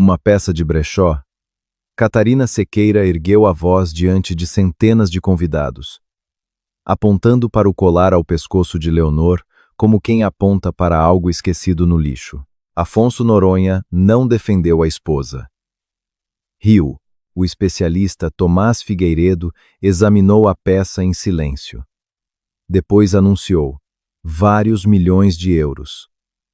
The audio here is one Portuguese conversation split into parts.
Uma peça de brechó? Catarina Sequeira ergueu a voz diante de centenas de convidados, apontando para o colar ao pescoço de Leonor, como quem aponta para algo esquecido no lixo. Afonso Noronha não defendeu a esposa. Riu. O especialista Tomás Figueiredo examinou a peça em silêncio. Depois anunciou: vários milhões de euros.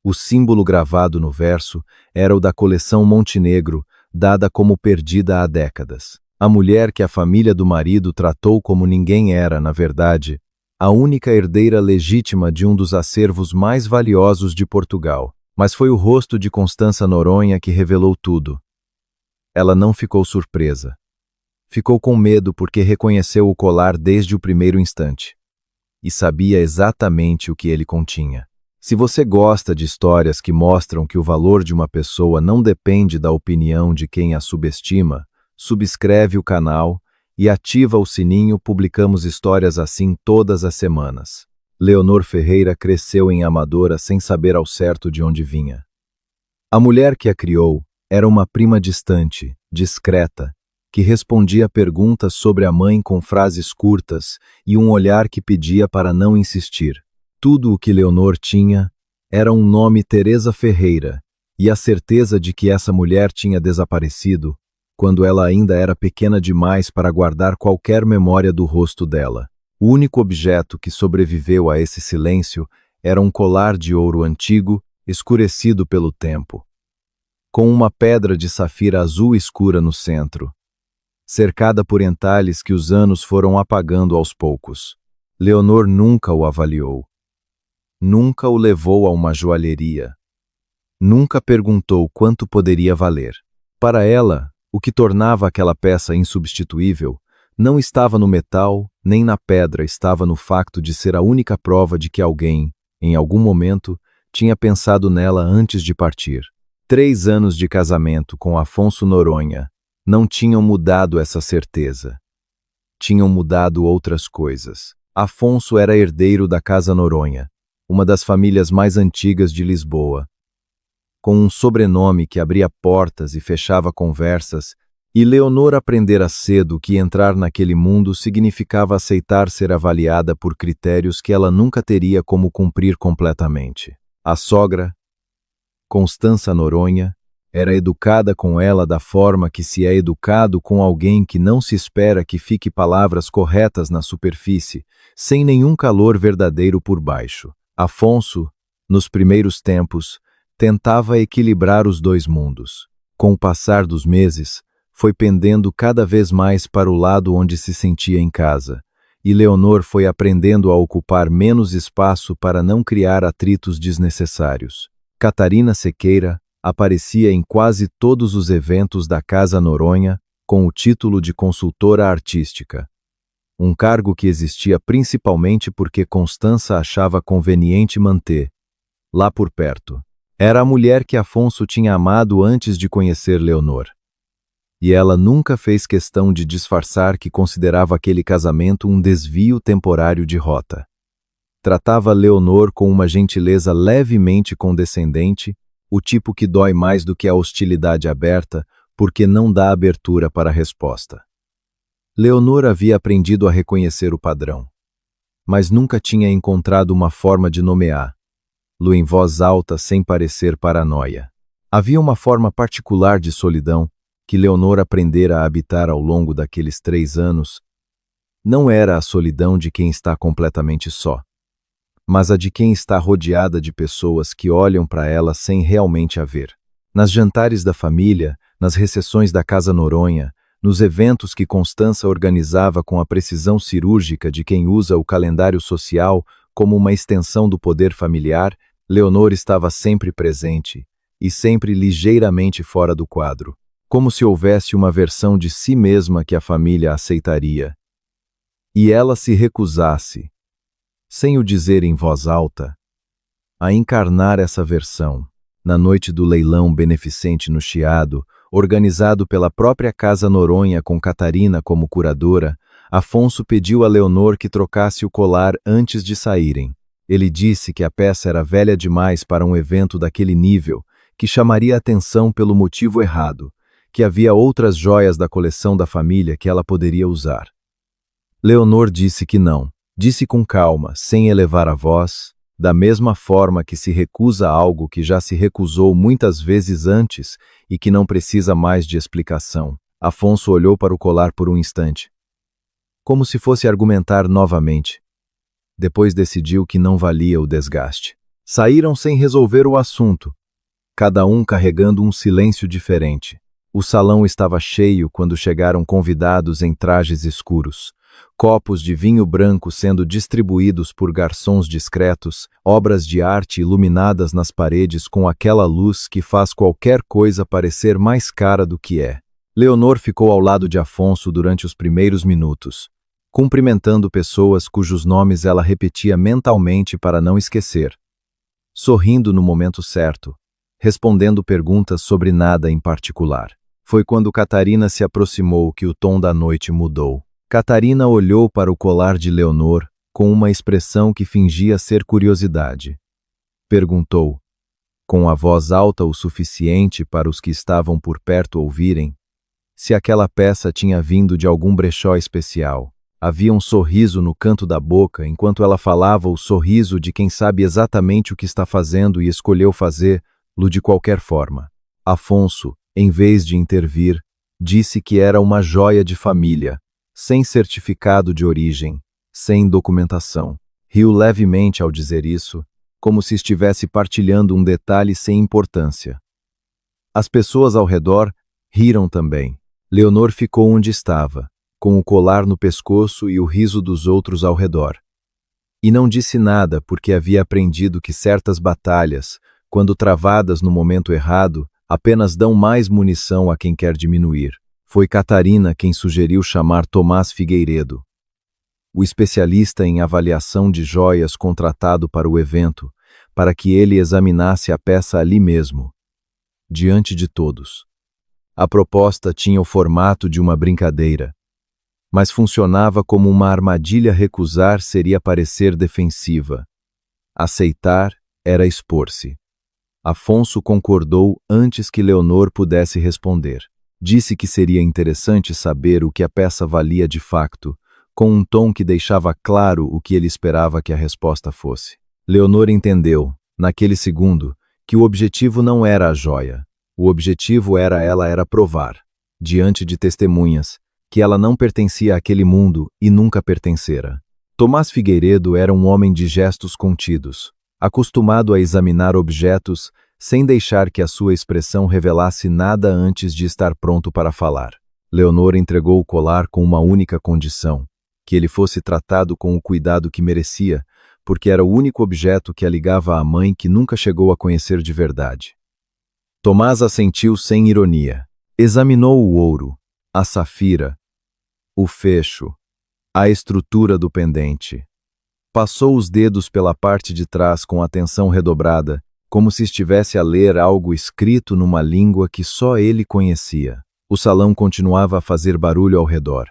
O símbolo gravado no verso era o da coleção Montenegro, dada como perdida há décadas. A mulher que a família do marido tratou como ninguém era, na verdade, a única herdeira legítima de um dos acervos mais valiosos de Portugal. Mas foi o rosto de Constança Noronha que revelou tudo. Ela não ficou surpresa. Ficou com medo porque reconheceu o colar desde o primeiro instante. E sabia exatamente o que ele continha. Se você gosta de histórias que mostram que o valor de uma pessoa não depende da opinião de quem a subestima, subscreve o canal e ativa o sininho. Publicamos histórias assim todas as semanas. Leonor Ferreira cresceu em Amadora sem saber ao certo de onde vinha. A mulher que a criou era uma prima distante, discreta, que respondia perguntas sobre a mãe com frases curtas e um olhar que pedia para não insistir. Tudo o que Leonor tinha era um nome, Teresa Ferreira, e a certeza de que essa mulher tinha desaparecido quando ela ainda era pequena demais para guardar qualquer memória do rosto dela. O único objeto que sobreviveu a esse silêncio era um colar de ouro antigo, escurecido pelo tempo, com uma pedra de safira azul escura no centro, cercada por entalhes que os anos foram apagando aos poucos. Leonor nunca o avaliou. Nunca o levou a uma joalheria. Nunca perguntou quanto poderia valer. Para ela, o que tornava aquela peça insubstituível não estava no metal, nem na pedra, estava no facto de ser a única prova de que alguém, em algum momento, tinha pensado nela antes de partir. 3 anos de casamento com Afonso Noronha não tinham mudado essa certeza. Tinham mudado outras coisas. Afonso era herdeiro da Casa Noronha, uma das famílias mais antigas de Lisboa, com um sobrenome que abria portas e fechava conversas, e Leonor aprendera cedo que entrar naquele mundo significava aceitar ser avaliada por critérios que ela nunca teria como cumprir completamente. A sogra, Constança Noronha, era educada com ela da forma que se é educado com alguém que não se espera que fique palavras corretas na superfície, sem nenhum calor verdadeiro por baixo. Afonso, nos primeiros tempos, tentava equilibrar os dois mundos. Com o passar dos meses, foi pendendo cada vez mais para o lado onde se sentia em casa, e Leonor foi aprendendo a ocupar menos espaço para não criar atritos desnecessários. Catarina Sequeira aparecia em quase todos os eventos da Casa Noronha com o título de consultora artística, um cargo que existia principalmente porque Constança achava conveniente manter, lá por perto. Era a mulher que Afonso tinha amado antes de conhecer Leonor. E ela nunca fez questão de disfarçar que considerava aquele casamento um desvio temporário de rota. Tratava Leonor com uma gentileza levemente condescendente, o tipo que dói mais do que a hostilidade aberta, porque não dá abertura para a resposta. Leonor havia aprendido a reconhecer o padrão, mas nunca tinha encontrado uma forma de nomeá-lo em voz alta sem parecer paranoia. Havia uma forma particular de solidão que Leonor aprendera a habitar ao longo daqueles 3 anos. Não era a solidão de quem está completamente só, mas a de quem está rodeada de pessoas que olham para ela sem realmente a ver. Nas jantares da família, nas recepções da Casa Noronha, nos eventos que Constança organizava com a precisão cirúrgica de quem usa o calendário social como uma extensão do poder familiar, Leonor estava sempre presente e sempre ligeiramente fora do quadro, como se houvesse uma versão de si mesma que a família aceitaria. E ela se recusasse, sem o dizer em voz alta, a encarnar essa versão. Na noite do leilão beneficente no Chiado, organizado pela própria Casa Noronha com Catarina como curadora, Afonso pediu a Leonor que trocasse o colar antes de saírem. Ele disse que a peça era velha demais para um evento daquele nível, que chamaria atenção pelo motivo errado, que havia outras joias da coleção da família que ela poderia usar. Leonor disse que não. Disse com calma, sem elevar a voz, da mesma forma que se recusa algo que já se recusou muitas vezes antes e que não precisa mais de explicação. Afonso olhou para o colar por um instante, como se fosse argumentar novamente. Depois decidiu que não valia o desgaste. Saíram sem resolver o assunto, cada um carregando um silêncio diferente. O salão estava cheio quando chegaram convidados em trajes escuros. Copos de vinho branco sendo distribuídos por garçons discretos, obras de arte iluminadas nas paredes com aquela luz que faz qualquer coisa parecer mais cara do que é. Leonor ficou ao lado de Afonso durante os primeiros minutos, cumprimentando pessoas cujos nomes ela repetia mentalmente para não esquecer, sorrindo no momento certo, respondendo perguntas sobre nada em particular. Foi quando Catarina se aproximou que o tom da noite mudou. Catarina olhou para o colar de Leonor com uma expressão que fingia ser curiosidade. Perguntou, com a voz alta o suficiente para os que estavam por perto ouvirem, se aquela peça tinha vindo de algum brechó especial. Havia um sorriso no canto da boca enquanto ela falava, o sorriso de quem sabe exatamente o que está fazendo e escolheu fazê-lo de qualquer forma. Afonso, em vez de intervir, disse que era uma joia de família, sem certificado de origem, sem documentação. Riu levemente ao dizer isso, como se estivesse partilhando um detalhe sem importância. As pessoas ao redor riram também. Leonor ficou onde estava, com o colar no pescoço e o riso dos outros ao redor. E não disse nada porque havia aprendido que certas batalhas, quando travadas no momento errado, apenas dão mais munição a quem quer diminuir. Foi Catarina quem sugeriu chamar Tomás Figueiredo, o especialista em avaliação de joias contratado para o evento, para que ele examinasse a peça ali mesmo, diante de todos. A proposta tinha o formato de uma brincadeira, mas funcionava como uma armadilha. Recusar seria parecer defensiva. Aceitar era expor-se. Afonso concordou antes que Leonor pudesse responder. Disse que seria interessante saber o que a peça valia de facto, com um tom que deixava claro o que ele esperava que a resposta fosse. Leonor entendeu, naquele segundo, que o objetivo não era a joia. O objetivo era provar, diante de testemunhas, que ela não pertencia àquele mundo e nunca pertencera. Tomás Figueiredo era um homem de gestos contidos, acostumado a examinar objetos sem deixar que a sua expressão revelasse nada antes de estar pronto para falar. Leonor entregou o colar com uma única condição, que ele fosse tratado com o cuidado que merecia, porque era o único objeto que a ligava à mãe que nunca chegou a conhecer de verdade. Tomás assentiu sem ironia. Examinou o ouro, a safira, o fecho, a estrutura do pendente. Passou os dedos pela parte de trás com atenção redobrada, como se estivesse a ler algo escrito numa língua que só ele conhecia. O salão continuava a fazer barulho ao redor,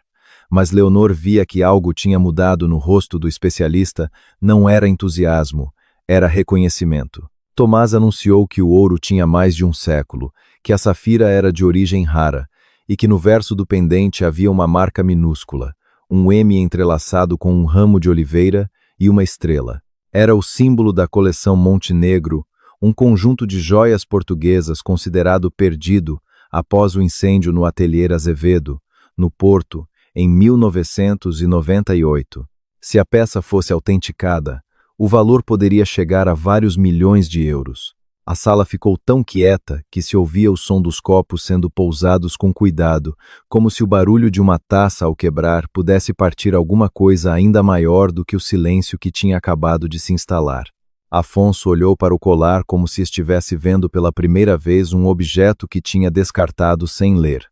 mas Leonor via que algo tinha mudado no rosto do especialista. Não era entusiasmo, era reconhecimento. Tomás anunciou que o ouro tinha mais de um século, que a safira era de origem rara, e que no verso do pendente havia uma marca minúscula, um M entrelaçado com um ramo de oliveira e uma estrela. Era o símbolo da coleção Montenegro, um conjunto de joias portuguesas considerado perdido após o incêndio no ateliê Azevedo, no Porto, em 1998. Se a peça fosse autenticada, o valor poderia chegar a vários milhões de euros. A sala ficou tão quieta que se ouvia o som dos copos sendo pousados com cuidado, como se o barulho de uma taça ao quebrar pudesse partir alguma coisa ainda maior do que o silêncio que tinha acabado de se instalar. Afonso olhou para o colar como se estivesse vendo pela primeira vez um objeto que tinha descartado sem ler.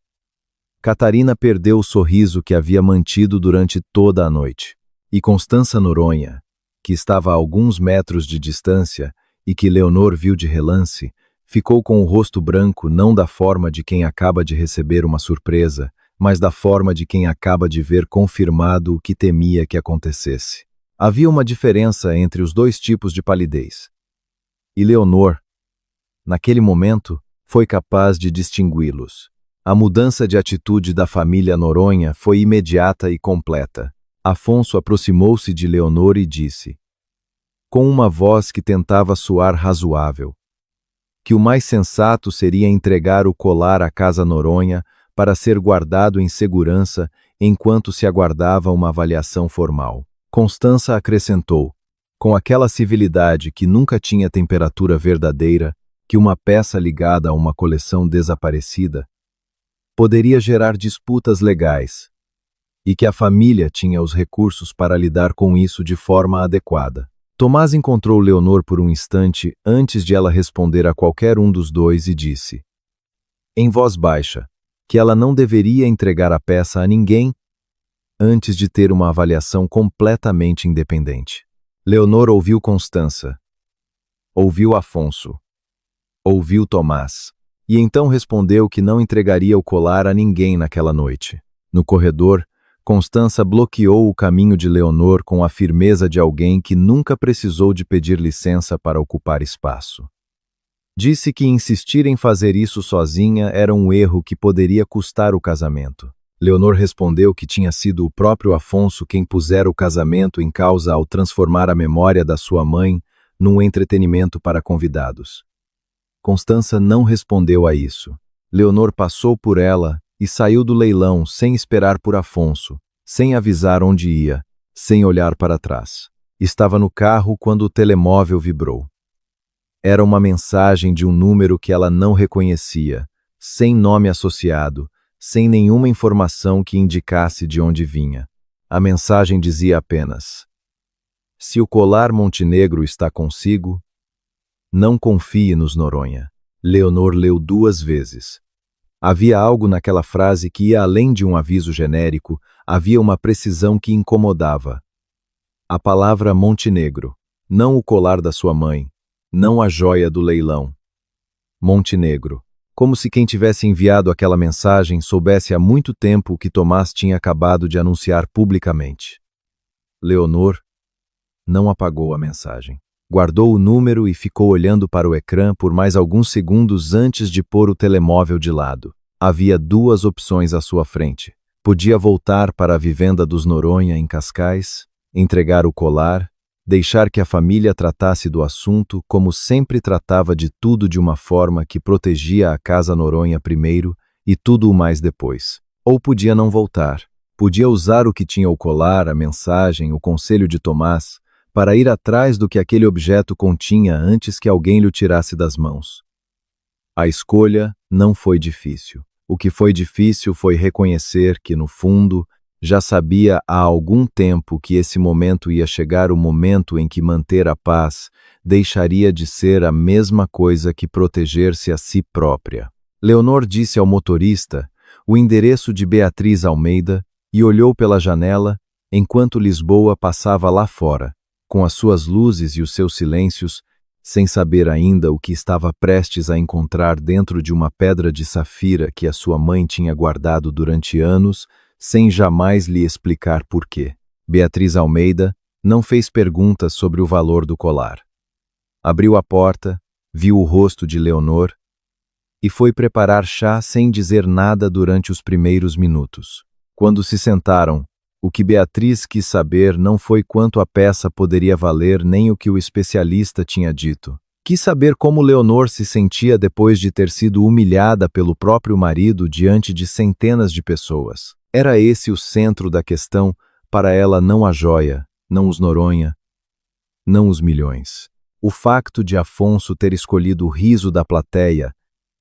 Catarina perdeu o sorriso que havia mantido durante toda a noite. E Constança Noronha, que estava a alguns metros de distância e que Leonor viu de relance, ficou com o rosto branco não da forma de quem acaba de receber uma surpresa, mas da forma de quem acaba de ver confirmado o que temia que acontecesse. Havia uma diferença entre os dois tipos de palidez. E Leonor, naquele momento, foi capaz de distingui-los. A mudança de atitude da família Noronha foi imediata e completa. Afonso aproximou-se de Leonor e disse, com uma voz que tentava soar razoável, que o mais sensato seria entregar o colar à casa Noronha para ser guardado em segurança enquanto se aguardava uma avaliação formal. Constança acrescentou, com aquela civilidade que nunca tinha temperatura verdadeira, que uma peça ligada a uma coleção desaparecida poderia gerar disputas legais, e que a família tinha os recursos para lidar com isso de forma adequada. Tomás encontrou Leonor por um instante antes de ela responder a qualquer um dos dois e disse, em voz baixa, que ela não deveria entregar a peça a ninguém antes de ter uma avaliação completamente independente. Leonor ouviu Constança, ouviu Afonso, ouviu Tomás, e então respondeu que não entregaria o colar a ninguém naquela noite. No corredor, Constança bloqueou o caminho de Leonor com a firmeza de alguém que nunca precisou de pedir licença para ocupar espaço. Disse que insistir em fazer isso sozinha era um erro que poderia custar o casamento. Leonor respondeu que tinha sido o próprio Afonso quem pusera o casamento em causa ao transformar a memória da sua mãe num entretenimento para convidados. Constança não respondeu a isso. Leonor passou por ela e saiu do leilão sem esperar por Afonso, sem avisar onde ia, sem olhar para trás. Estava no carro quando o telemóvel vibrou. Era uma mensagem de um número que ela não reconhecia, sem nome associado, sem nenhuma informação que indicasse de onde vinha. A mensagem dizia apenas: se o colar Montenegro está consigo, não confie nos Noronha. Leonor leu 2 vezes. Havia algo naquela frase que ia além de um aviso genérico, havia uma precisão que incomodava. A palavra Montenegro, não o colar da sua mãe, não a joia do leilão. Montenegro, como se quem tivesse enviado aquela mensagem soubesse há muito tempo o que Tomás tinha acabado de anunciar publicamente. Leonor não apagou a mensagem. Guardou o número e ficou olhando para o ecrã por mais alguns segundos antes de pôr o telemóvel de lado. Havia 2 opções à sua frente. Podia voltar para a vivenda dos Noronha em Cascais, entregar o colar, deixar que a família tratasse do assunto como sempre tratava de tudo de uma forma que protegia a casa Noronha primeiro e tudo o mais depois. Ou podia não voltar. Podia usar o que tinha o colar, a mensagem, o conselho de Tomás, para ir atrás do que aquele objeto continha antes que alguém lhe o tirasse das mãos. A escolha não foi difícil. O que foi difícil foi reconhecer que, no fundo, já sabia há algum tempo que esse momento ia chegar, o momento em que manter a paz deixaria de ser a mesma coisa que proteger-se a si própria. Leonor disse ao motorista o endereço de Beatriz Almeida e olhou pela janela enquanto Lisboa passava lá fora, com as suas luzes e os seus silêncios, sem saber ainda o que estava prestes a encontrar dentro de uma pedra de safira que a sua mãe tinha guardado durante anos, sem jamais lhe explicar por quê. Beatriz Almeida não fez perguntas sobre o valor do colar. Abriu a porta, viu o rosto de Leonor e foi preparar chá sem dizer nada durante os primeiros minutos. Quando se sentaram, o que Beatriz quis saber não foi quanto a peça poderia valer nem o que o especialista tinha dito. Quis saber como Leonor se sentia depois de ter sido humilhada pelo próprio marido diante de centenas de pessoas. Era esse o centro da questão para ela, não a joia, não os Noronha, não os milhões. O facto de Afonso ter escolhido o riso da plateia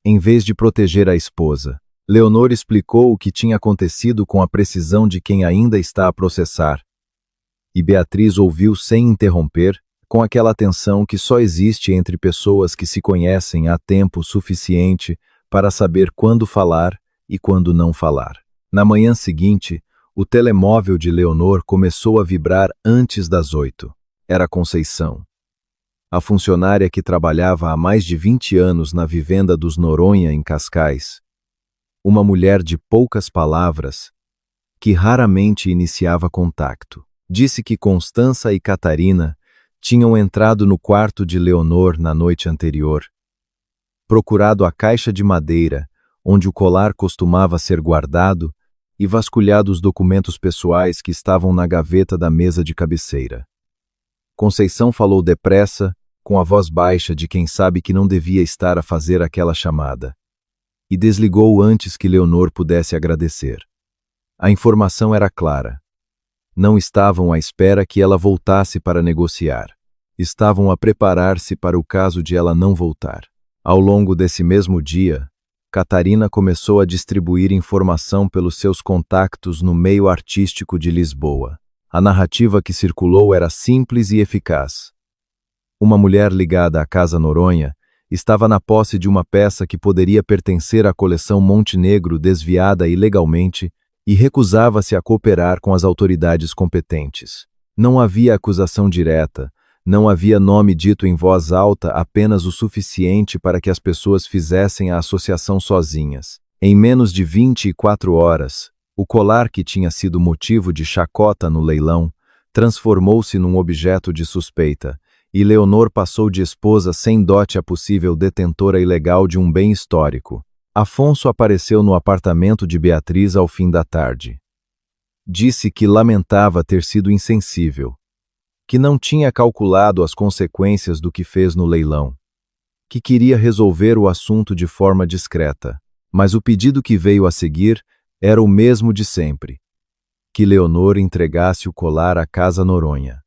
em vez de proteger a esposa. Leonor explicou o que tinha acontecido com a precisão de quem ainda está a processar. E Beatriz ouviu sem interromper, com aquela atenção que só existe entre pessoas que se conhecem há tempo suficiente para saber quando falar e quando não falar. Na manhã seguinte, o telemóvel de Leonor começou a vibrar antes das 8. Era Conceição, a funcionária que trabalhava há mais de 20 anos na vivenda dos Noronha em Cascais. Uma mulher de poucas palavras, que raramente iniciava contato. Disse que Constança e Catarina tinham entrado no quarto de Leonor na noite anterior procurado a caixa de madeira, onde o colar costumava ser guardado, e vasculhado os documentos pessoais que estavam na gaveta da mesa de cabeceira. Conceição falou depressa, com a voz baixa de quem sabe que não devia estar a fazer aquela chamada, e desligou antes que Leonor pudesse agradecer. A informação era clara. Não estavam à espera que ela voltasse para negociar. Estavam a preparar-se para o caso de ela não voltar. Ao longo desse mesmo dia, Catarina começou a distribuir informação pelos seus contactos no meio artístico de Lisboa. A narrativa que circulou era simples e eficaz. Uma mulher ligada à Casa Noronha estava na posse de uma peça que poderia pertencer à coleção Montenegro desviada ilegalmente e recusava-se a cooperar com as autoridades competentes. Não havia acusação direta, não havia nome dito em voz alta, apenas o suficiente para que as pessoas fizessem a associação sozinhas. Em menos de 24 horas, o colar que tinha sido motivo de chacota no leilão transformou-se num objeto de suspeita, e Leonor passou de esposa sem dote a possível detentora ilegal de um bem histórico. Afonso apareceu no apartamento de Beatriz ao fim da tarde. Disse que lamentava ter sido insensível, que não tinha calculado as consequências do que fez no leilão, que queria resolver o assunto de forma discreta, mas o pedido que veio a seguir era o mesmo de sempre, que Leonor entregasse o colar à Casa Noronha.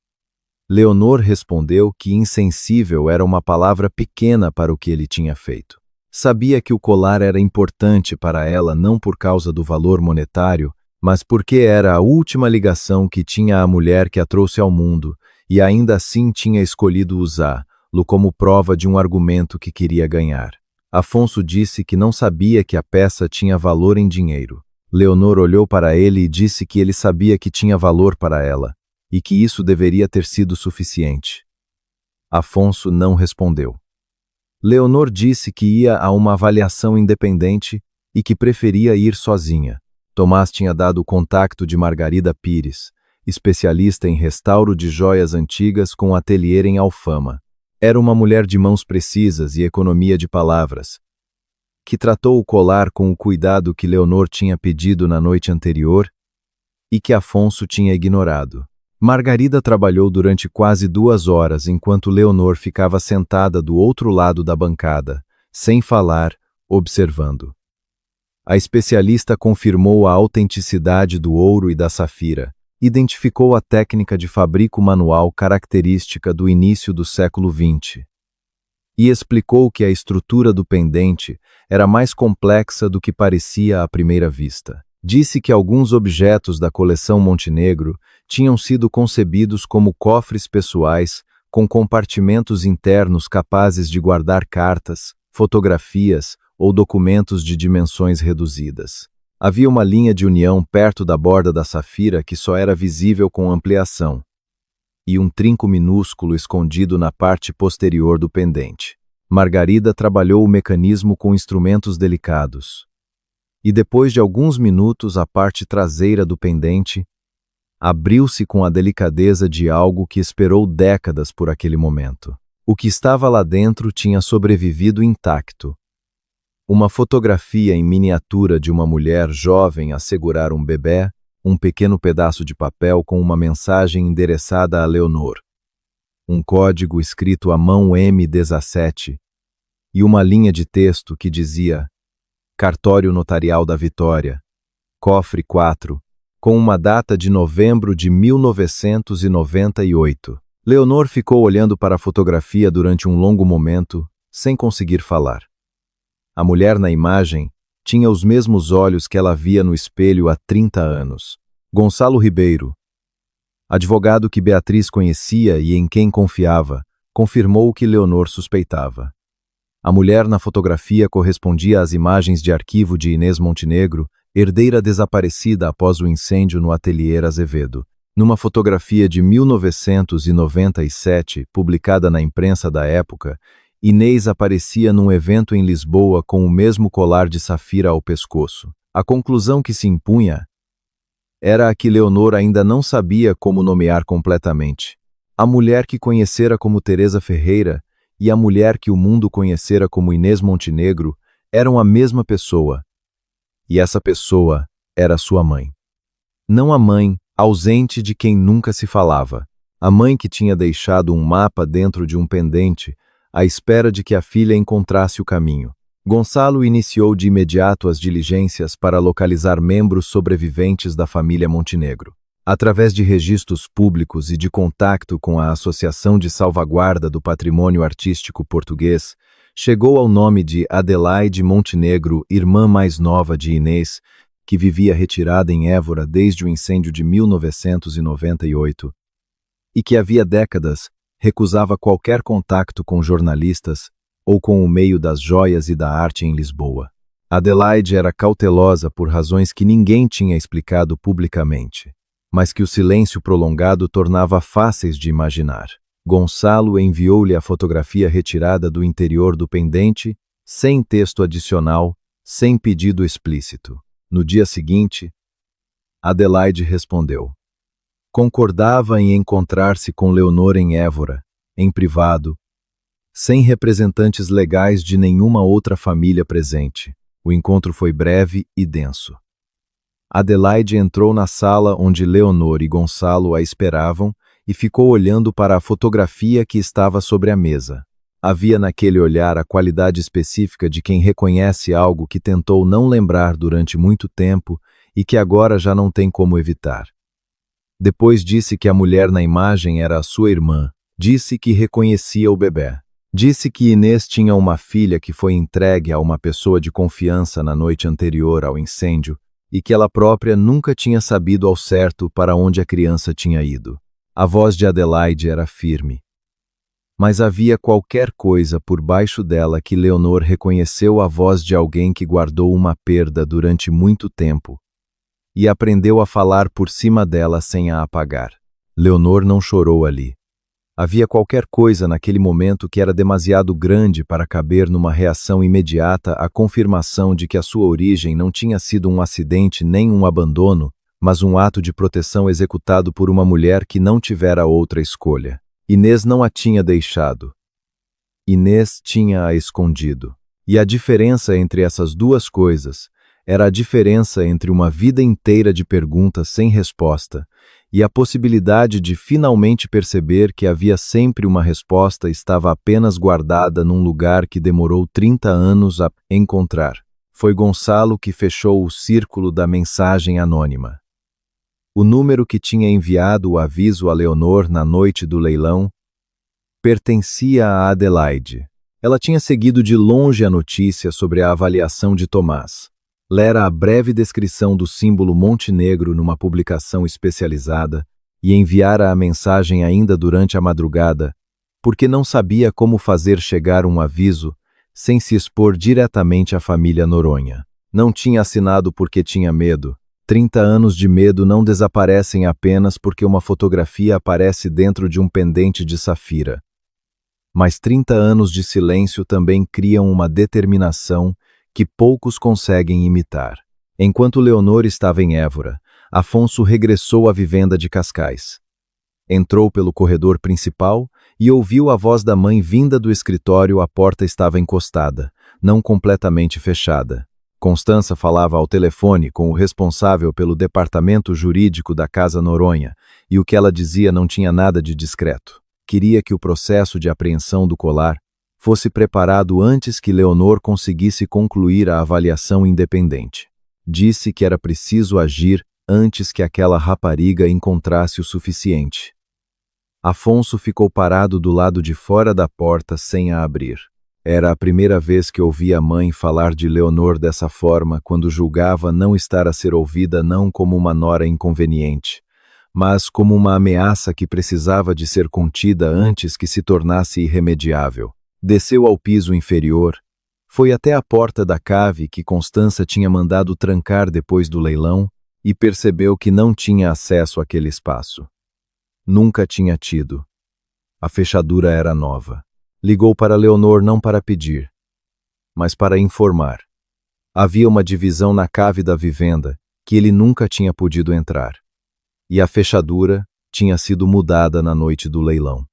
Leonor respondeu que insensível era uma palavra pequena para o que ele tinha feito. Sabia que o colar era importante para ela não por causa do valor monetário, mas porque era a última ligação que tinha à mulher que a trouxe ao mundo, e ainda assim tinha escolhido usá-lo como prova de um argumento que queria ganhar. Afonso disse que não sabia que a peça tinha valor em dinheiro. Leonor olhou para ele e disse que ele sabia que tinha valor para ela, e que isso deveria ter sido suficiente. Afonso não respondeu. Leonor disse que ia a uma avaliação independente e que preferia ir sozinha. Tomás tinha dado o contacto de Margarida Pires, especialista em restauro de joias antigas com ateliê em Alfama. Era uma mulher de mãos precisas e economia de palavras, que tratou o colar com o cuidado que Leonor tinha pedido na noite anterior e que Afonso tinha ignorado. Margarida trabalhou durante quase 2 horas enquanto Leonor ficava sentada do outro lado da bancada, sem falar, observando. A especialista confirmou a autenticidade do ouro e da safira, identificou a técnica de fabrico manual característica do início do século XX e explicou que a estrutura do pendente era mais complexa do que parecia à primeira vista. Disse que alguns objetos da coleção Montenegro tinham sido concebidos como cofres pessoais com compartimentos internos capazes de guardar cartas, fotografias ou documentos de dimensões reduzidas. Havia uma linha de união perto da borda da safira que só era visível com ampliação, e um trinco minúsculo escondido na parte posterior do pendente. Margarida trabalhou o mecanismo com instrumentos delicados. E depois de alguns minutos a parte traseira do pendente abriu-se com a delicadeza de algo que esperou décadas por aquele momento. O que estava lá dentro tinha sobrevivido intacto. Uma fotografia em miniatura de uma mulher jovem a segurar um bebê, um pequeno pedaço de papel com uma mensagem endereçada a Leonor, um código escrito à mão M17 e uma linha de texto que dizia Cartório Notarial da Vitória, Cofre 4, com uma data de novembro de 1998. Leonor ficou olhando para a fotografia durante um longo momento, sem conseguir falar. A mulher na imagem tinha os mesmos olhos que ela via no espelho há 30 anos. Gonçalo Ribeiro, advogado que Beatriz conhecia e em quem confiava, confirmou o que Leonor suspeitava. A mulher na fotografia correspondia às imagens de arquivo de Inês Montenegro, herdeira desaparecida após o incêndio no ateliê Azevedo. Numa fotografia de 1997, publicada na imprensa da época, Inês aparecia num evento em Lisboa com o mesmo colar de safira ao pescoço. A conclusão que se impunha era a que Leonor ainda não sabia como nomear completamente. A mulher que conhecera como Teresa Ferreira e a mulher que o mundo conhecera como Inês Montenegro eram a mesma pessoa. E essa pessoa era sua mãe. Não a mãe ausente de quem nunca se falava. A mãe que tinha deixado um mapa dentro de um pendente, à espera de que a filha encontrasse o caminho. Gonçalo iniciou de imediato as diligências para localizar membros sobreviventes da família Montenegro. Através de registros públicos e de contato com a Associação de Salvaguarda do Patrimônio Artístico Português, chegou ao nome de Adelaide Montenegro, irmã mais nova de Inês, que vivia retirada em Évora desde o incêndio de 1998, e que havia décadas recusava qualquer contato com jornalistas ou com o meio das joias e da arte em Lisboa. Adelaide era cautelosa por razões que ninguém tinha explicado publicamente, mas que o silêncio prolongado tornava fáceis de imaginar. Gonçalo enviou-lhe a fotografia retirada do interior do pendente, sem texto adicional, sem pedido explícito. No dia seguinte, Adelaide respondeu. Concordava em encontrar-se com Leonor em Évora, em privado, sem representantes legais de nenhuma outra família presente. O encontro foi breve e denso. Adelaide entrou na sala onde Leonor e Gonçalo a esperavam e ficou olhando para a fotografia que estava sobre a mesa. Havia naquele olhar a qualidade específica de quem reconhece algo que tentou não lembrar durante muito tempo e que agora já não tem como evitar. Depois disse que a mulher na imagem era a sua irmã. Disse que reconhecia o bebê. Disse que Inês tinha uma filha que foi entregue a uma pessoa de confiança na noite anterior ao incêndio e que ela própria nunca tinha sabido ao certo para onde a criança tinha ido. A voz de Adelaide era firme. Mas havia qualquer coisa por baixo dela que Leonor reconheceu a voz de alguém que guardou uma perda durante muito tempo e aprendeu a falar por cima dela sem a apagar. Leonor não chorou ali. Havia qualquer coisa naquele momento que era demasiado grande para caber numa reação imediata à confirmação de que a sua origem não tinha sido um acidente nem um abandono, mas um ato de proteção executado por uma mulher que não tivera outra escolha. Inês não a tinha deixado. Inês tinha-a escondido. E a diferença entre essas duas coisas era a diferença entre uma vida inteira de perguntas sem resposta e a possibilidade de finalmente perceber que havia sempre uma resposta estava apenas guardada num lugar que demorou 30 anos a encontrar. Foi Gonçalo que fechou o círculo da mensagem anônima. O número que tinha enviado o aviso a Leonor na noite do leilão pertencia a Adelaide. Ela tinha seguido de longe a notícia sobre a avaliação de Tomás. Lera a breve descrição do símbolo Montenegro numa publicação especializada e enviara a mensagem ainda durante a madrugada, porque não sabia como fazer chegar um aviso sem se expor diretamente à família Noronha. Não tinha assinado porque tinha medo. 30 anos de medo não desaparecem apenas porque uma fotografia aparece dentro de um pendente de safira. Mas 30 anos de silêncio também criam uma determinação que poucos conseguem imitar. Enquanto Leonor estava em Évora, Afonso regressou à vivenda de Cascais. Entrou pelo corredor principal e ouviu a voz da mãe vinda do escritório. A porta estava encostada, não completamente fechada. Constança falava ao telefone com o responsável pelo departamento jurídico da Casa Noronha, e o que ela dizia não tinha nada de discreto. Queria que o processo de apreensão do colar fosse preparado antes que Leonor conseguisse concluir a avaliação independente. Disse que era preciso agir antes que aquela rapariga encontrasse o suficiente. Afonso ficou parado do lado de fora da porta sem a abrir. Era a primeira vez que ouvia a mãe falar de Leonor dessa forma quando julgava não estar a ser ouvida não como uma nora inconveniente, mas como uma ameaça que precisava de ser contida antes que se tornasse irremediável. Desceu ao piso inferior, foi até a porta da cave que Constança tinha mandado trancar depois do leilão e percebeu que não tinha acesso àquele espaço. Nunca tinha tido. A fechadura era nova. Ligou para Leonor não para pedir, mas para informar. Havia uma divisão na cave da vivenda que ele nunca tinha podido entrar. E a fechadura tinha sido mudada na noite do leilão.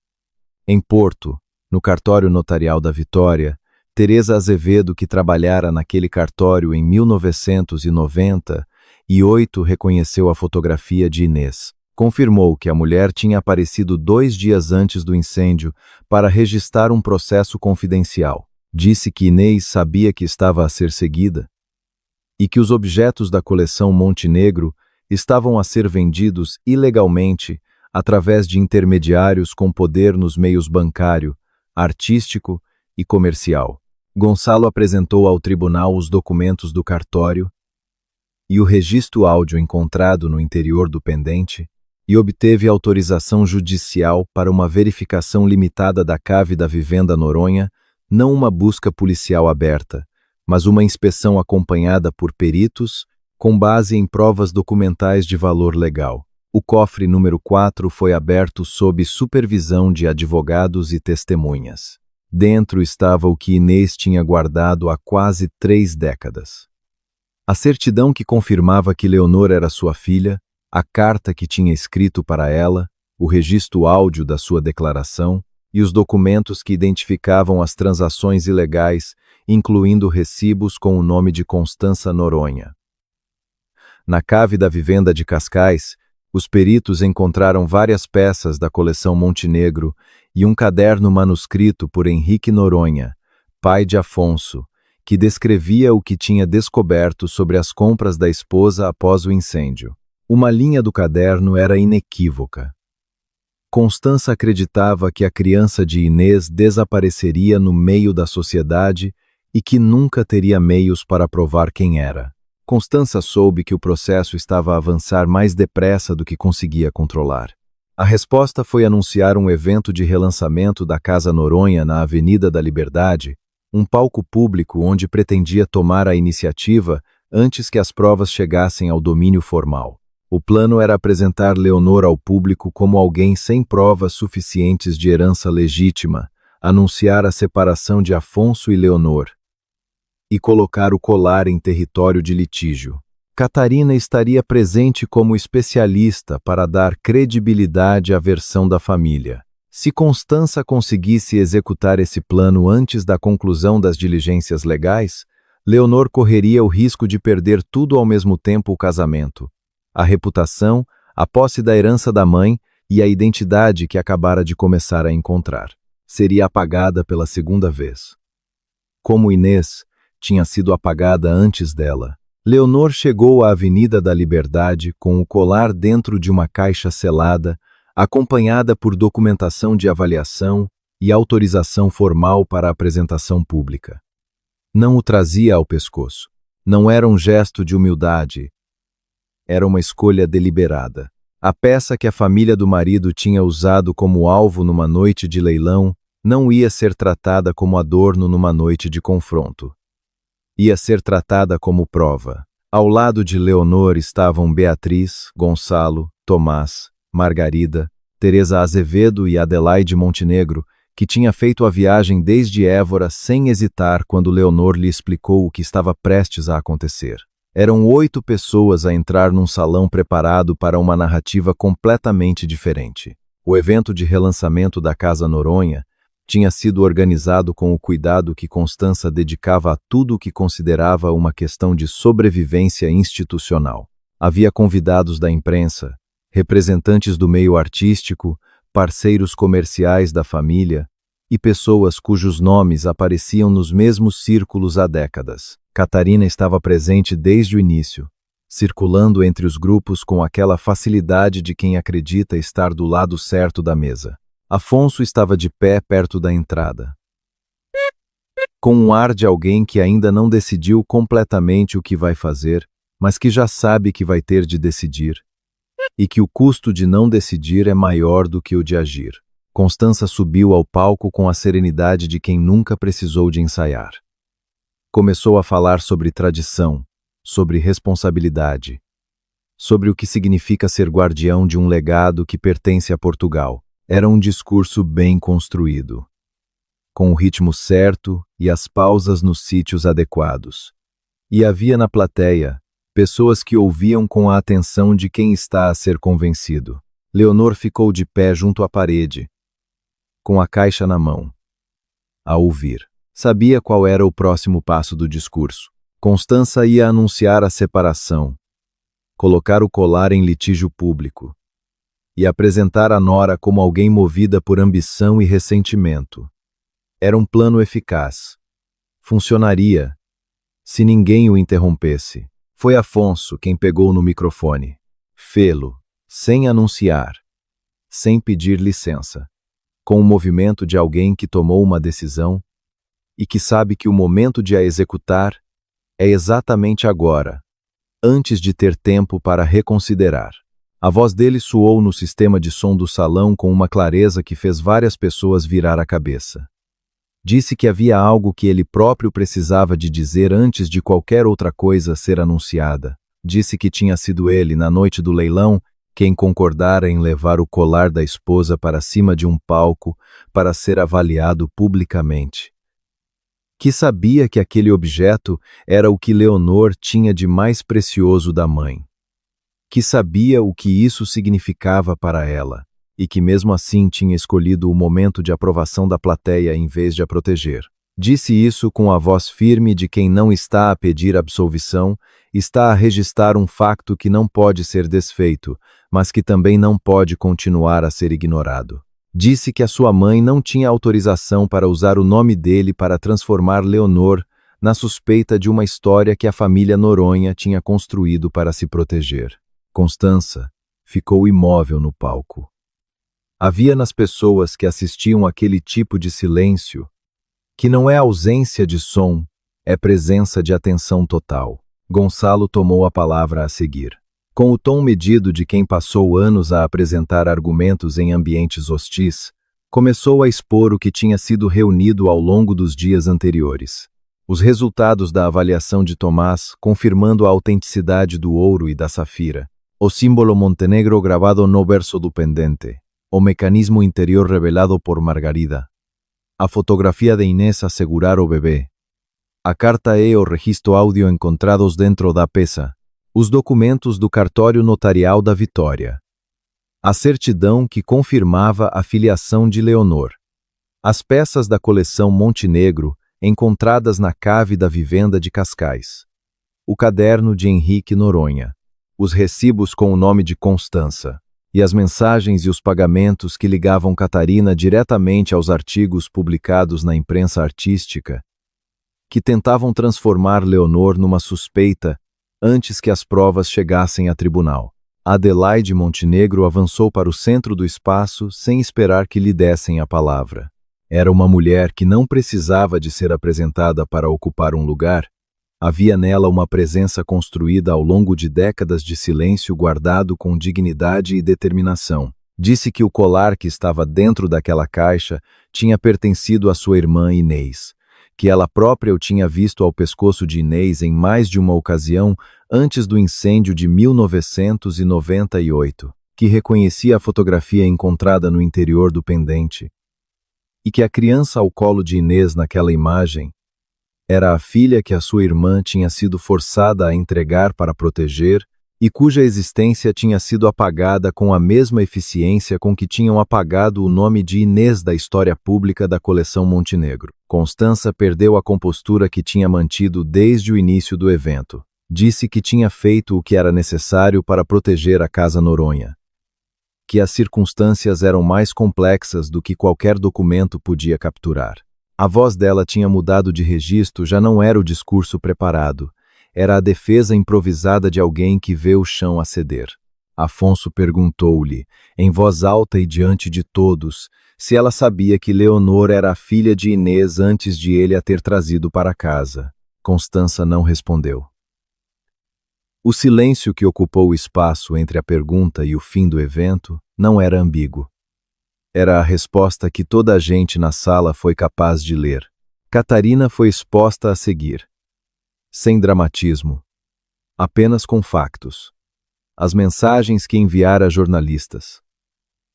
Em Porto, No cartório notarial da Vitória, Teresa Azevedo, que trabalhara naquele cartório em 1998, reconheceu a fotografia de Inês. Confirmou que a mulher tinha aparecido 2 dias antes do incêndio para registrar um processo confidencial. Disse que Inês sabia que estava a ser seguida e que os objetos da coleção Montenegro estavam a ser vendidos ilegalmente através de intermediários com poder nos meios bancário, artístico e comercial. Gonçalo apresentou ao tribunal os documentos do cartório e o registro áudio encontrado no interior do pendente e obteve autorização judicial para uma verificação limitada da cave da Vivenda Noronha, não uma busca policial aberta, mas uma inspeção acompanhada por peritos com base em provas documentais de valor legal. O cofre número 4 foi aberto sob supervisão de advogados e testemunhas. Dentro estava o que Inês tinha guardado há quase 3 décadas. A certidão que confirmava que Leonor era sua filha, a carta que tinha escrito para ela, o registro áudio da sua declaração e os documentos que identificavam as transações ilegais, incluindo recibos com o nome de Constança Noronha. Na cave da Vivenda de Cascais, os peritos encontraram várias peças da coleção Montenegro e um caderno manuscrito por Henrique Noronha, pai de Afonso, que descrevia o que tinha descoberto sobre as compras da esposa após o incêndio. Uma linha do caderno era inequívoca. Constança acreditava que a criança de Inês desapareceria no meio da sociedade e que nunca teria meios para provar quem era. Constança soube que o processo estava a avançar mais depressa do que conseguia controlar. A resposta foi anunciar um evento de relançamento da Casa Noronha na Avenida da Liberdade, um palco público onde pretendia tomar a iniciativa antes que as provas chegassem ao domínio formal. O plano era apresentar Leonor ao público como alguém sem provas suficientes de herança legítima, anunciar a separação de Afonso e Leonor e colocar o colar em território de litígio. Catarina estaria presente como especialista para dar credibilidade à versão da família. Se Constança conseguisse executar esse plano antes da conclusão das diligências legais, Leonor correria o risco de perder tudo ao mesmo tempo: o casamento, a reputação, a posse da herança da mãe e a identidade que acabara de começar a encontrar. Seria apagada pela segunda vez. Como Inês tinha sido apagada antes dela. Leonor chegou à Avenida da Liberdade com o colar dentro de uma caixa selada, acompanhada por documentação de avaliação e autorização formal para a apresentação pública. Não o trazia ao pescoço. Não era um gesto de humildade. Era uma escolha deliberada. A peça que a família do marido tinha usado como alvo numa noite de leilão não ia ser tratada como adorno numa noite de confronto. Ia ser tratada como prova. Ao lado de Leonor estavam Beatriz, Gonçalo, Tomás, Margarida, Teresa Azevedo e Adelaide Montenegro, que tinha feito a viagem desde Évora sem hesitar quando Leonor lhe explicou o que estava prestes a acontecer. Eram 8 pessoas a entrar num salão preparado para uma narrativa completamente diferente. O evento de relançamento da Casa Noronha tinha sido organizado com o cuidado que Constança dedicava a tudo o que considerava uma questão de sobrevivência institucional. Havia convidados da imprensa, representantes do meio artístico, parceiros comerciais da família e pessoas cujos nomes apareciam nos mesmos círculos há décadas. Catarina estava presente desde o início, circulando entre os grupos com aquela facilidade de quem acredita estar do lado certo da mesa. Afonso estava de pé perto da entrada, com um ar de alguém que ainda não decidiu completamente o que vai fazer, mas que já sabe que vai ter de decidir, e que o custo de não decidir é maior do que o de agir. Constança subiu ao palco com a serenidade de quem nunca precisou de ensaiar. Começou a falar sobre tradição, sobre responsabilidade, sobre o que significa ser guardião de um legado que pertence a Portugal. Era um discurso bem construído, com o ritmo certo e as pausas nos sítios adequados. E havia na plateia pessoas que ouviam com a atenção de quem está a ser convencido. Leonor ficou de pé junto à parede, com a caixa na mão. a ouvir. Sabia qual era o próximo passo do discurso. Constança ia anunciar a separação, colocar o colar em litígio público e apresentar a nora como alguém movida por ambição e ressentimento. Era um plano eficaz. Funcionaria se ninguém o interrompesse. Foi Afonso quem pegou no microfone. Fê-lo, sem anunciar, sem pedir licença, com o movimento de alguém que tomou uma decisão e que sabe que o momento de a executar é exatamente agora, antes de ter tempo para reconsiderar. A voz dele soou no sistema de som do salão com uma clareza que fez várias pessoas virar a cabeça. Disse que havia algo que ele próprio precisava de dizer antes de qualquer outra coisa ser anunciada. Disse que tinha sido ele, na noite do leilão, quem concordara em levar o colar da esposa para cima de um palco para ser avaliado publicamente. Que sabia que aquele objeto era o que Leonor tinha de mais precioso da mãe. Que sabia o que isso significava para ela, e que mesmo assim tinha escolhido o momento de aprovação da plateia em vez de a proteger. Disse isso com a voz firme de quem não está a pedir absolvição, está a registrar um facto que não pode ser desfeito, mas que também não pode continuar a ser ignorado. Disse que a sua mãe não tinha autorização para usar o nome dele para transformar Leonor na suspeita de uma história que a família Noronha tinha construído para se proteger. Constança ficou imóvel no palco. Havia nas pessoas que assistiam aquele tipo de silêncio, que não é ausência de som, é presença de atenção total. Gonçalo tomou a palavra a seguir. Com o tom medido de quem passou anos a apresentar argumentos em ambientes hostis, começou a expor o que tinha sido reunido ao longo dos dias anteriores. Os resultados da avaliação de Tomás, confirmando a autenticidade do ouro e da safira. O símbolo Montenegro gravado no verso do pendente. O mecanismo interior revelado por Margarida. A fotografia de Inés a segurar o bebê. A carta e o registro áudio encontrados dentro da peça. Os documentos do cartório notarial da Vitória. A certidão que confirmava a filiação de Leonor. As peças da coleção Montenegro encontradas na cave da vivenda de Cascais. O caderno de Henrique Noronha. Os recibos com o nome de Constança. E as mensagens e os pagamentos que ligavam Catarina diretamente aos artigos publicados na imprensa artística, que tentavam transformar Leonor numa suspeita antes que as provas chegassem a tribunal. Adelaide Montenegro avançou para o centro do espaço sem esperar que lhe dessem a palavra. Era uma mulher que não precisava de ser apresentada para ocupar um lugar. Havia nela uma presença construída ao longo de décadas de silêncio guardado com dignidade e determinação. Disse que o colar que estava dentro daquela caixa tinha pertencido à sua irmã Inês, que ela própria o tinha visto ao pescoço de Inês em mais de uma ocasião antes do incêndio de 1998, que reconhecia a fotografia encontrada no interior do pendente, e que a criança ao colo de Inês naquela imagem era a filha que a sua irmã tinha sido forçada a entregar para proteger e cuja existência tinha sido apagada com a mesma eficiência com que tinham apagado o nome de Inês da história pública da coleção Montenegro. Constança perdeu a compostura que tinha mantido desde o início do evento. Disse que tinha feito o que era necessário para proteger a Casa Noronha, que as circunstâncias eram mais complexas do que qualquer documento podia capturar. A voz dela tinha mudado de registro, já não era o discurso preparado. Era a defesa improvisada de alguém que vê o chão a ceder. Afonso perguntou-lhe, em voz alta e diante de todos, se ela sabia que Leonor era a filha de Inês antes de ele a ter trazido para casa. Constança não respondeu. O silêncio que ocupou o espaço entre a pergunta e o fim do evento não era ambíguo. Era a resposta que toda a gente na sala foi capaz de ler. Catarina foi exposta a seguir. Sem dramatismo. Apenas com factos. As mensagens que enviara a jornalistas.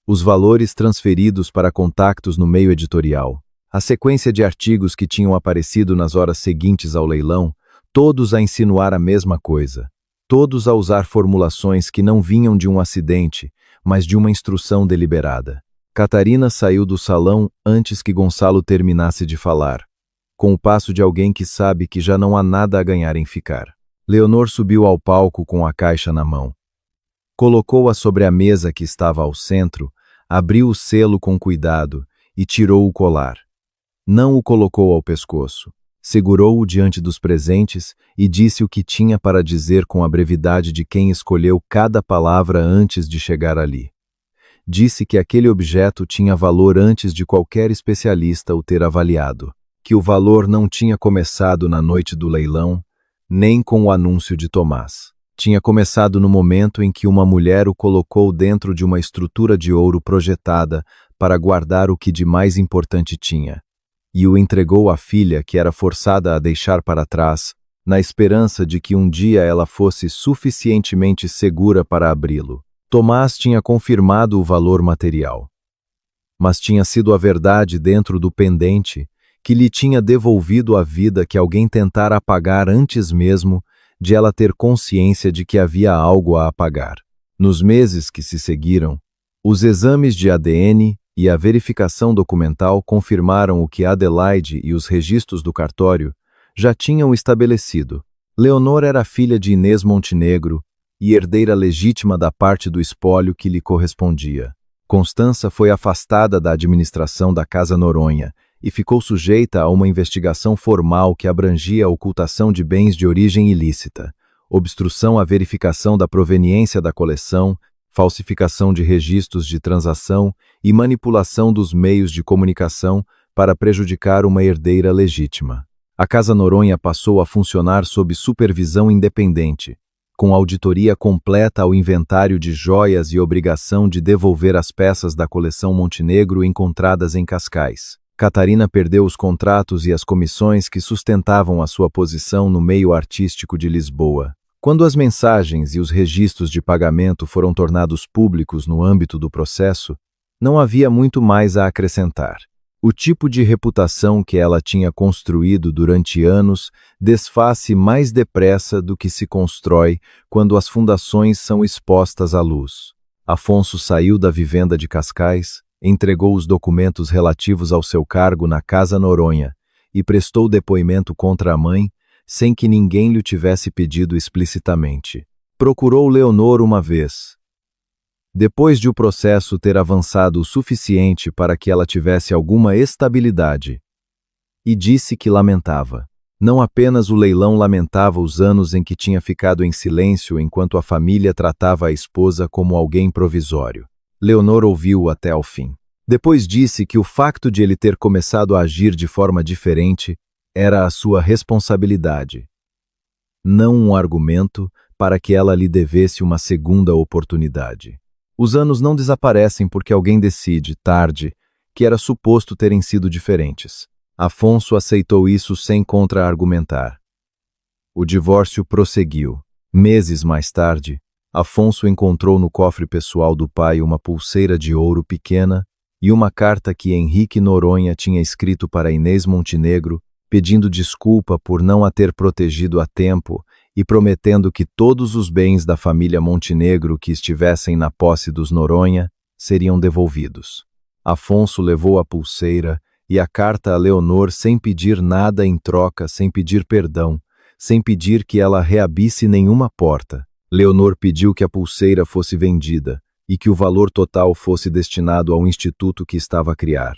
Os valores transferidos para contactos no meio editorial. A sequência de artigos que tinham aparecido nas horas seguintes ao leilão, todos a insinuar a mesma coisa. Todos a usar formulações que não vinham de um acidente, mas de uma instrução deliberada. Catarina saiu do salão antes que Gonçalo terminasse de falar, com o passo de alguém que sabe que já não há nada a ganhar em ficar. Leonor subiu ao palco com a caixa na mão. Colocou-a sobre a mesa que estava ao centro, abriu o selo com cuidado e tirou o colar. Não o colocou ao pescoço. Segurou-o diante dos presentes e disse o que tinha para dizer com a brevidade de quem escolheu cada palavra antes de chegar ali. Disse que aquele objeto tinha valor antes de qualquer especialista o ter avaliado, que o valor não tinha começado na noite do leilão, nem com o anúncio de Tomás. Tinha começado no momento em que uma mulher o colocou dentro de uma estrutura de ouro projetada para guardar o que de mais importante tinha, e o entregou à filha que era forçada a deixar para trás, na esperança de que um dia ela fosse suficientemente segura para abri-lo. Tomás tinha confirmado o valor material, mas tinha sido a verdade dentro do pendente que lhe tinha devolvido a vida que alguém tentara apagar antes mesmo de ela ter consciência de que havia algo a apagar. Nos meses que se seguiram, os exames de ADN e a verificação documental confirmaram o que Adelaide e os registros do cartório já tinham estabelecido. Leonor era filha de Inês Montenegro e herdeira legítima da parte do espólio que lhe correspondia. Constança foi afastada da administração da Casa Noronha e ficou sujeita a uma investigação formal que abrangia a ocultação de bens de origem ilícita, obstrução à verificação da proveniência da coleção, falsificação de registros de transação e manipulação dos meios de comunicação para prejudicar uma herdeira legítima. A Casa Noronha passou a funcionar sob supervisão independente, com auditoria completa ao inventário de joias e obrigação de devolver as peças da coleção Montenegro encontradas em Cascais. Catarina perdeu os contratos e as comissões que sustentavam a sua posição no meio artístico de Lisboa. Quando as mensagens e os registros de pagamento foram tornados públicos no âmbito do processo, não havia muito mais a acrescentar. O tipo de reputação que ela tinha construído durante anos desfaz-se mais depressa do que se constrói quando as fundações são expostas à luz. Afonso saiu da vivenda de Cascais, entregou os documentos relativos ao seu cargo na Casa Noronha e prestou depoimento contra a mãe, sem que ninguém lhe tivesse pedido explicitamente. Procurou Leonor uma vez, depois de o processo ter avançado o suficiente para que ela tivesse alguma estabilidade, e disse que lamentava. Não apenas o leilão lamentava os anos em que tinha ficado em silêncio enquanto a família tratava a esposa como alguém provisório. Leonor ouviu até ao fim. Depois disse que o facto de ele ter começado a agir de forma diferente era a sua responsabilidade, não um argumento para que ela lhe devesse uma segunda oportunidade. Os anos não desaparecem porque alguém decide, tarde, que era suposto terem sido diferentes. Afonso aceitou isso sem contra-argumentar. O divórcio prosseguiu. Meses mais tarde, Afonso encontrou no cofre pessoal do pai uma pulseira de ouro pequena e uma carta que Henrique Noronha tinha escrito para Inês Montenegro, pedindo desculpa por não a ter protegido a tempo e prometendo que todos os bens da família Montenegro que estivessem na posse dos Noronha seriam devolvidos. Afonso levou a pulseira e a carta a Leonor sem pedir nada em troca, sem pedir perdão, sem pedir que ela reabrisse nenhuma porta. Leonor pediu que a pulseira fosse vendida e que o valor total fosse destinado ao instituto que estava a criar.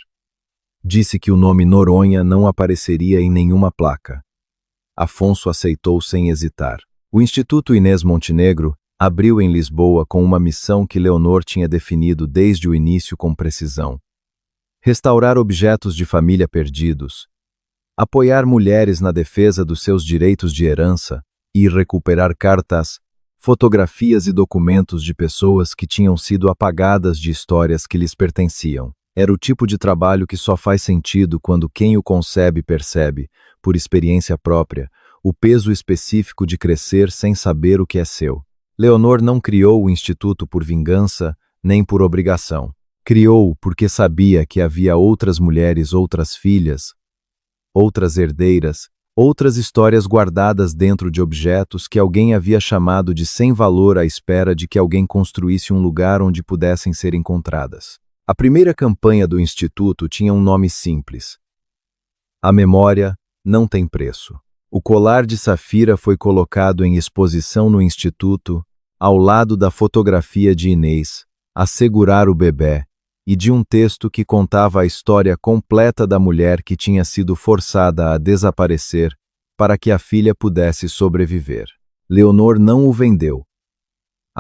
Disse que o nome Noronha não apareceria em nenhuma placa. Afonso aceitou sem hesitar. O Instituto Inês Montenegro abriu em Lisboa com uma missão que Leonor tinha definido desde o início com precisão: restaurar objetos de família perdidos, apoiar mulheres na defesa dos seus direitos de herança e recuperar cartas, fotografias e documentos de pessoas que tinham sido apagadas de histórias que lhes pertenciam. Era o tipo de trabalho que só faz sentido quando quem o concebe percebe, por experiência própria, o peso específico de crescer sem saber o que é seu. Leonor não criou o Instituto por vingança, nem por obrigação. Criou-o porque sabia que havia outras mulheres, outras filhas, outras herdeiras, outras histórias guardadas dentro de objetos que alguém havia chamado de sem valor à espera de que alguém construísse um lugar onde pudessem ser encontradas. A primeira campanha do Instituto tinha um nome simples: A memória não tem preço. O colar de safira foi colocado em exposição no Instituto, ao lado da fotografia de Inês, a segurar o bebê, e de um texto que contava a história completa da mulher que tinha sido forçada a desaparecer para que a filha pudesse sobreviver. Leonor não o vendeu.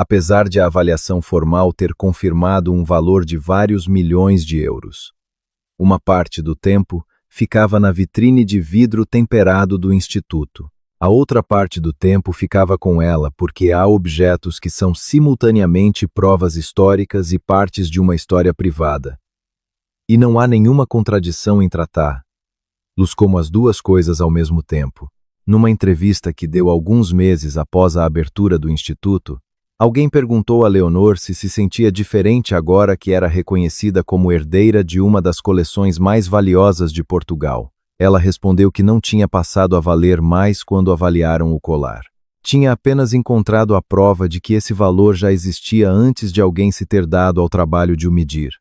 Apesar de a avaliação formal ter confirmado um valor de vários milhões de euros. Uma parte do tempo ficava na vitrine de vidro temperado do Instituto. A outra parte do tempo ficava com ela porque há objetos que são simultaneamente provas históricas e partes de uma história privada. E não há nenhuma contradição em tratá-los como as duas coisas ao mesmo tempo. Numa entrevista que deu alguns meses após a abertura do Instituto, alguém perguntou a Leonor se sentia diferente agora que era reconhecida como herdeira de uma das coleções mais valiosas de Portugal. Ela respondeu que não tinha passado a valer mais quando avaliaram o colar. Tinha apenas encontrado a prova de que esse valor já existia antes de alguém se ter dado ao trabalho de o medir.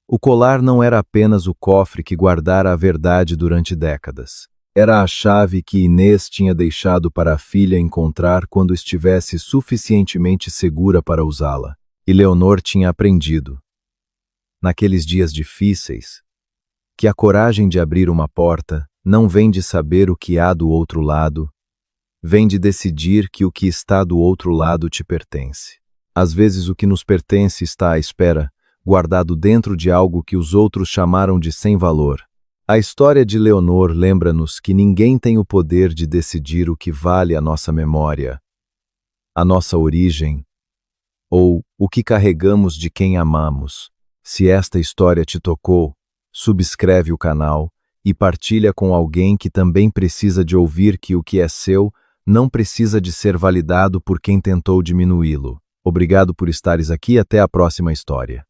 O colar não era apenas o cofre que guardara a verdade durante décadas. Era a chave que Inês tinha deixado para a filha encontrar quando estivesse suficientemente segura para usá-la. E Leonor tinha aprendido, naqueles dias difíceis, que a coragem de abrir uma porta não vem de saber o que há do outro lado, vem de decidir que o que está do outro lado te pertence. Às vezes o que nos pertence está à espera, guardado dentro de algo que os outros chamaram de sem valor. A história de Leonor lembra-nos que ninguém tem o poder de decidir o que vale a nossa memória, a nossa origem, ou o que carregamos de quem amamos. Se esta história te tocou, subscreve o canal e partilha com alguém que também precisa de ouvir que o que é seu não precisa de ser validado por quem tentou diminuí-lo. Obrigado por estares aqui e até a próxima história.